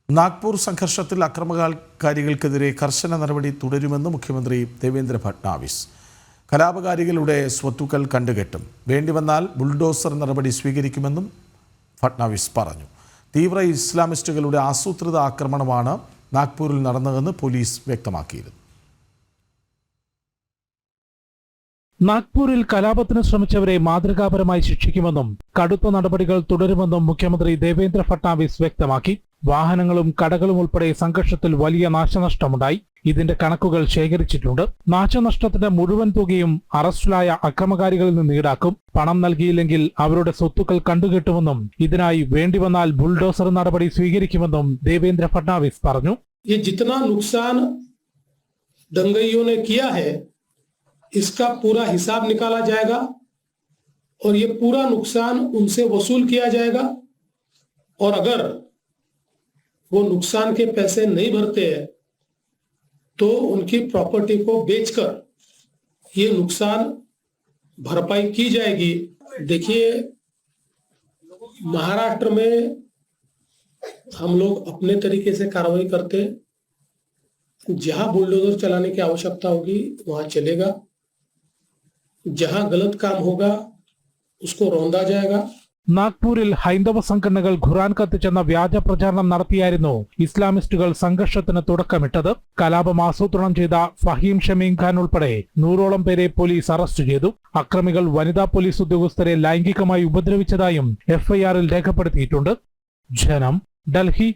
നാഗ്പൂർ സംഘർഷത്തിൽ അക്രമകാരികൾക്കെതിരെ കർശന നടപടി തുടരുമെന്ന് മുഖ്യമന്ത്രി ദേവേന്ദ്ര ഫട്നാവിസ്. കലാപകാരികളുടെ സ്വത്തുക്കൾ കണ്ടുകെട്ടും, വേണ്ടിവന്നാൽ ബുൾഡോസർ നടപടി സ്വീകരിക്കുമെന്നും ഫട്നാവിസ് പറഞ്ഞു. തീവ്ര ഇസ്ലാമിസ്റ്റുകളുടെ ആസൂത്രിത ആക്രമണമാണ് നാഗ്പൂരിൽ നടന്നതെന്ന് പോലീസ് വ്യക്തമാക്കിയിരുന്നു. നാഗ്പൂരിൽ കലാപത്തിന് ശ്രമിച്ചവരെ മാതൃകാപരമായി ശിക്ഷിക്കുമെന്നും കടുത്ത നടപടികൾ തുടരുമെന്നും മുഖ്യമന്ത്രി ദേവേന്ദ്ര ഫട്നാവിസ് വ്യക്തമാക്കി. വാഹനങ്ങളും കടകളും ഉൾപ്പെടെ സംഘർഷത്തിൽ വലിയ നാശനഷ്ടമുണ്ടായി. ഇതിന്റെ കണക്കുകൾ ശേഖരിച്ചിട്ടുണ്ട്. നാശനഷ്ടത്തിന്റെ മുഴുവൻ തുകയും അറസ്റ്റിലായ അക്രമകാരികളിൽ നിന്ന് ഈടാക്കും. പണം നൽകിയില്ലെങ്കിൽ അവരുടെ സ്വത്തുക്കൾ കണ്ടുകെട്ടുമെന്നും ഇതിനായി വേണ്ടിവന്നാൽ ബുൾഡോസർ നടപടി സ്വീകരിക്കുമെന്നും ദേവേന്ദ്ര ഫട്നാവിസ് പറഞ്ഞു. इसका पूरा हिसाब निकाला जाएगा और ये पूरा नुकसान उनसे वसूल किया जाएगा और अगर वो नुकसान के पैसे नहीं भरते हैं तो उनकी प्रॉपर्टी को बेचकर ये नुकसान भरपाई की जाएगी। देखिए, महाराष्ट्र में हम लोग अपने तरीके से कार्रवाई करते हैं। जहां बुलडोजर चलाने की आवश्यकता होगी वहां चलेगा, जहां गलत काम होगा उसको रौंदा जाएगा. നാഗ്പൂരിൽ ഹൈന്ദവ സംഘടനകൾ ഖുറാൻ കത്തിച്ചെന്ന വ്യാജ പ്രചാരണം നടത്തിയായിരുന്നു ഇസ്ലാമിസ്റ്റുകൾ സംഘർഷത്തിന് തുടക്കമിട്ടത്. കലാപം ആസൂത്രണം ചെയ്ത ഫഹീം ഷമീം ഖാൻ ഉൾപ്പെടെ 100ഓളം പേരെ പോലീസ് അറസ്റ്റ് ചെയ്തു. അക്രമികൾ വനിതാ പോലീസ് ഉദ്യോഗസ്ഥരെ ലൈംഗികമായി ഉപദ്രവിച്ചതായും എഫ്ഐആറിൽ രേഖപ്പെടുത്തിയിട്ടുണ്ട്. ജനം, ഡൽഹി.